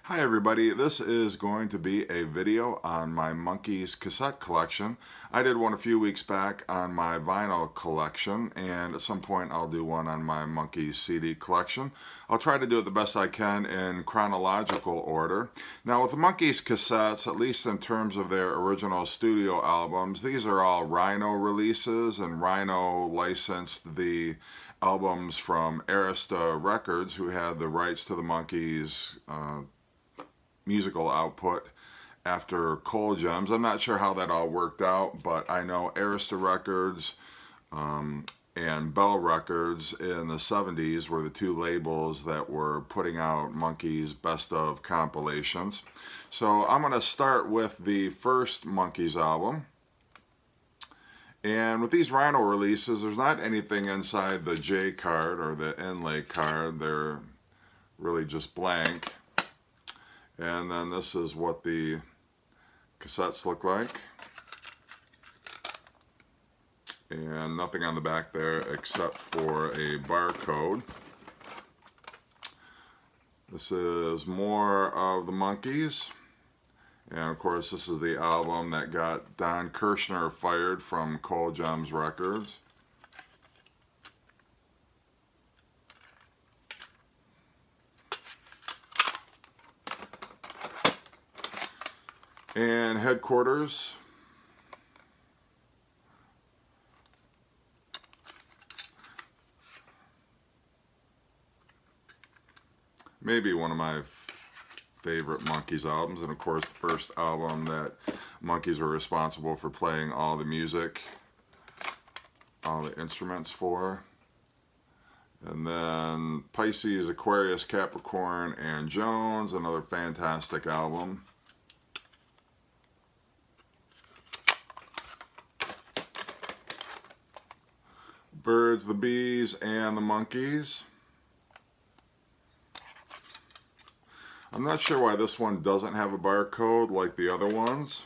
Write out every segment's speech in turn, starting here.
Hi everybody, this is going to be a video on my Monkees cassette collection. I did one a few weeks back on my vinyl collection, and at some point I'll do one on my Monkees CD collection. I'll try to do it the best I can in chronological order. Now with the Monkees cassettes, at least in terms of their original studio albums, these are all Rhino releases, and Rhino licensed the albums from Arista Records, who had the rights to the Monkees musical output after Coal Gems. I'm not sure how that all worked out, but I know Arista Records and Bell Records in the 70s were the two labels that were putting out Monkees best of compilations. So I'm going to start with the first Monkees album. And with these Rhino releases, there's not anything inside the J card or the inlay card. They're really just blank. And then this is what the cassettes look like. And nothing on the back there except for a barcode. This is more of the Monkees. And of course this is the album that got Don Kirshner fired from Coal Gems Records. And Headquarters. Maybe one of my favorite Monkees albums, and of course the first album that Monkees were responsible for playing all the music, all the instruments for. And then Pisces, Aquarius, Capricorn, and Jones, another fantastic album. Birds, the Bees, and the Monkees. I'm not sure why this one doesn't have a barcode like the other ones.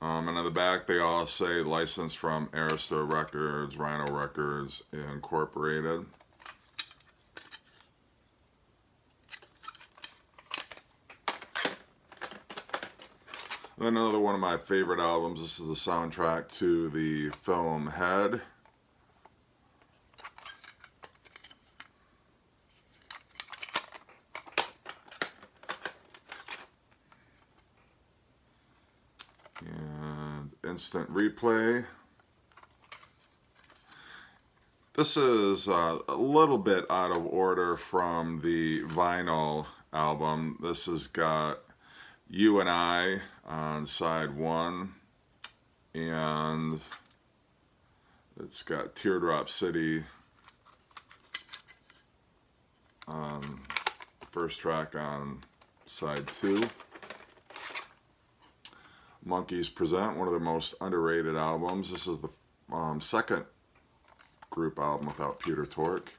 And on the back they all say licensed from Arista Records, Rhino Records, Incorporated. And then another one of my favorite albums. This is the soundtrack to the film Head. And Instant Replay. This is a little bit out of order from the vinyl album. This has got You and I on side 1, and it's got Teardrop City on the first track on side 2. Monkees Present, one of their most underrated albums. This is the second group album without Peter Tork.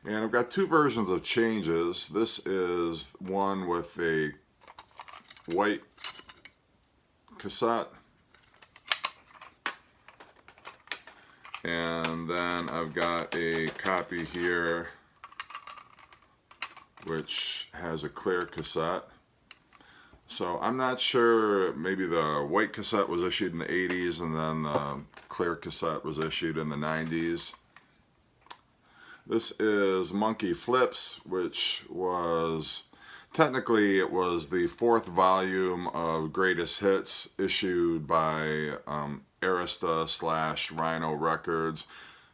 And I've got two versions of Changes. This is one with a white cassette. And then I've got a copy here which has a clear cassette. So I'm not sure, maybe the white cassette was issued in the 80s and then the clear cassette was issued in the 90s. This is Monkey Flips, which was, technically it was the 4th volume of Greatest Hits issued by Arista / Rhino Records.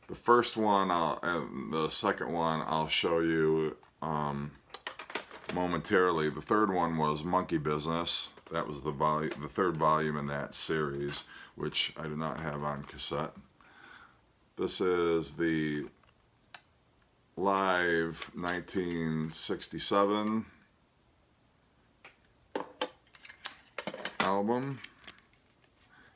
The first one and the second one I'll show you momentarily. The third one was Monkey Business. That was the third volume in that series, which I do not have on cassette. This is the live 1967 album.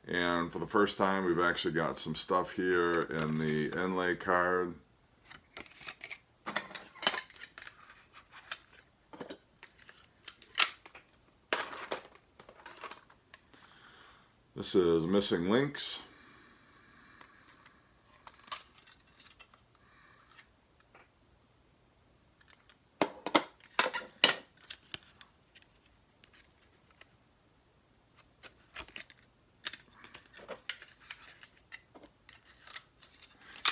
And for the first time we've actually got some stuff here in the inlay card. This is Missing Links.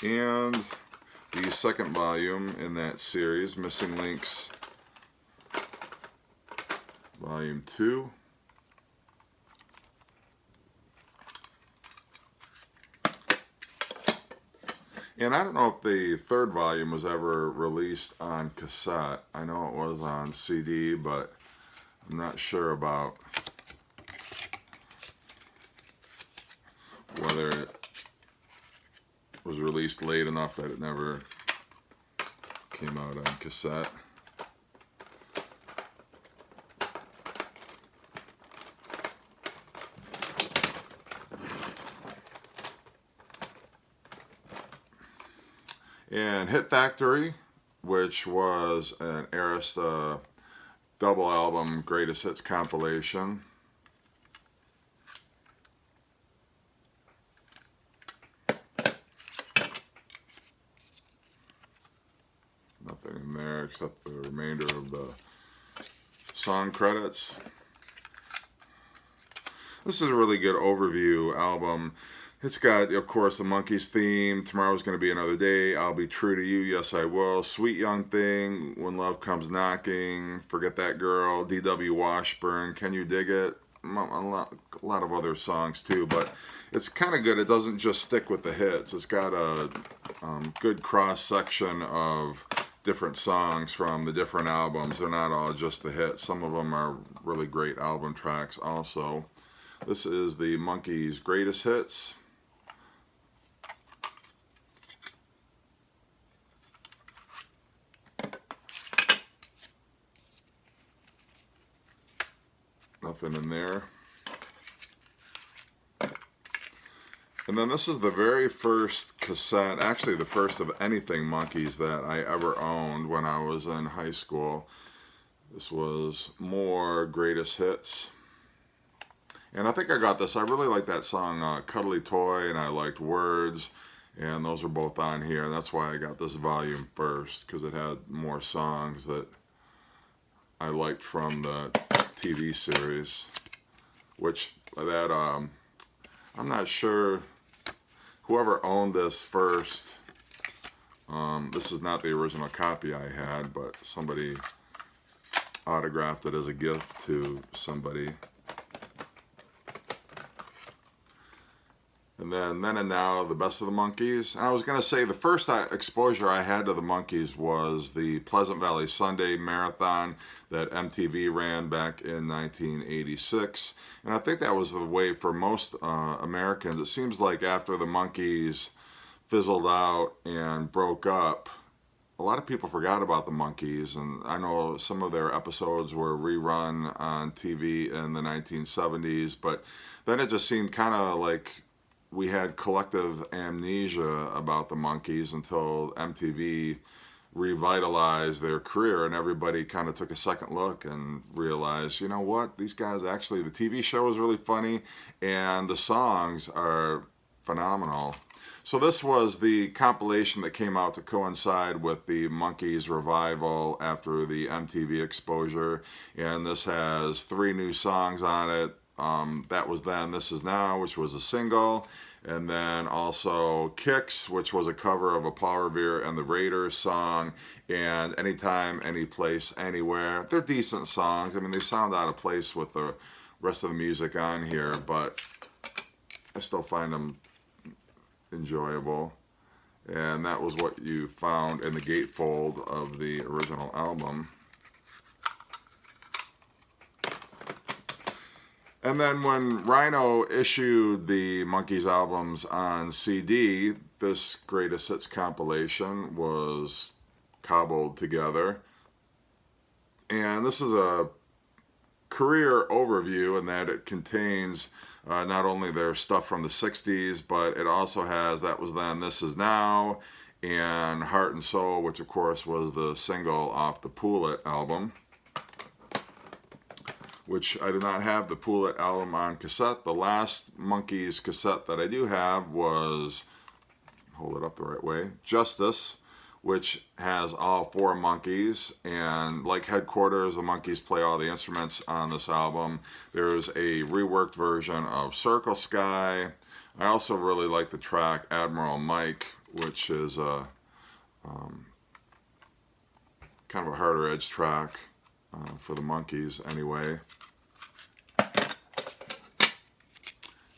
And the second volume in that series, Missing Links Volume 2. And I don't know if the third volume was ever released on cassette. I know it was on CD, but I'm not sure about whether it was released late enough that it never came out on cassette. And Hit Factory, which was an Arista double album greatest hits compilation. Nothing in there except the remainder of the song credits. This is a really good overview album. It's got, of course, the Monkees theme, Tomorrow's Gonna Be Another Day, I'll Be True to You, Yes I Will, Sweet Young Thing, When Love Comes Knocking, Forget That Girl, D.W. Washburn, Can You Dig It? A lot of other songs too, but it's kind of good. It doesn't just stick with the hits. It's got a good cross-section of different songs from the different albums. They're not all just the hits. Some of them are really great album tracks also. This is the Monkees' Greatest Hits. Nothing in there. And then this is the very first cassette, actually the first of anything Monkees that I ever owned when I was in high school. This was more Greatest Hits. And I think I got this. I really like that song Cuddly Toy, and I liked Words, and those are both on here. And that's why I got this volume first, because it had more songs that I liked from the TV series, which that I'm not sure whoever owned this first. This is not the original copy I had, but somebody autographed it as a gift to somebody. And then and Now, the Best of the Monkees. And I was going to say the first exposure I had to the Monkees was the Pleasant Valley Sunday Marathon that MTV ran back in 1986. And I think that was the way for most Americans. It seems like after the Monkees fizzled out and broke up, a lot of people forgot about the Monkees. And I know some of their episodes were rerun on TV in the 1970s, but then it just seemed kind of like we had collective amnesia about the Monkees until MTV revitalized their career, and everybody kind of took a second look and realized, you know what, these guys actually, the TV show was really funny and the songs are phenomenal. So this was the compilation that came out to coincide with the Monkees revival after the MTV exposure, and this has 3 new songs on it. That was Then, This Is Now, which was a single, and then also Kicks, which was a cover of a Paul Revere and the Raiders song, and Anytime, Anyplace, Anywhere. They're decent songs. I mean, they sound out of place with the rest of the music on here, but I still find them enjoyable. And that was what you found in the gatefold of the original album. And then when Rhino issued the Monkees albums on CD, this Greatest Hits compilation was cobbled together. And this is a career overview in that it contains not only their stuff from the 60s, but it also has That Was Then, This Is Now, and Heart and Soul, which of course was the single off the Pool It album, which I do not have the Pool It album on cassette. The last Monkees cassette that I do have was, hold it up the right way, Justice, which has all 4 Monkees, and like Headquarters, the Monkees play all the instruments on this album. There's a reworked version of Circle Sky. I also really like the track Admiral Mike, which is a kind of a harder edge track for the Monkees anyway.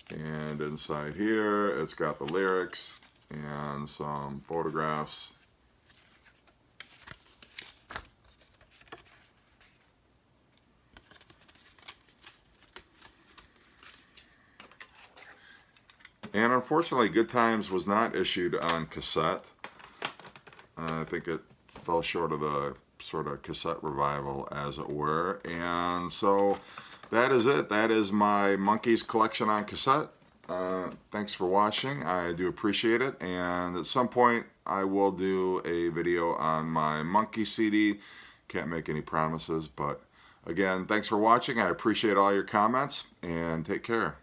And inside here, it's got the lyrics and some photographs. And unfortunately, Good Times was not issued on cassette. I think it fell short of the sort of cassette revival, as it were. And so that is it. That is my Monkees collection on cassette. Thanks for watching. I do appreciate it. And at some point, I will do a video on my Monkee CD. Can't make any promises, but again, thanks for watching. I appreciate all your comments, and take care.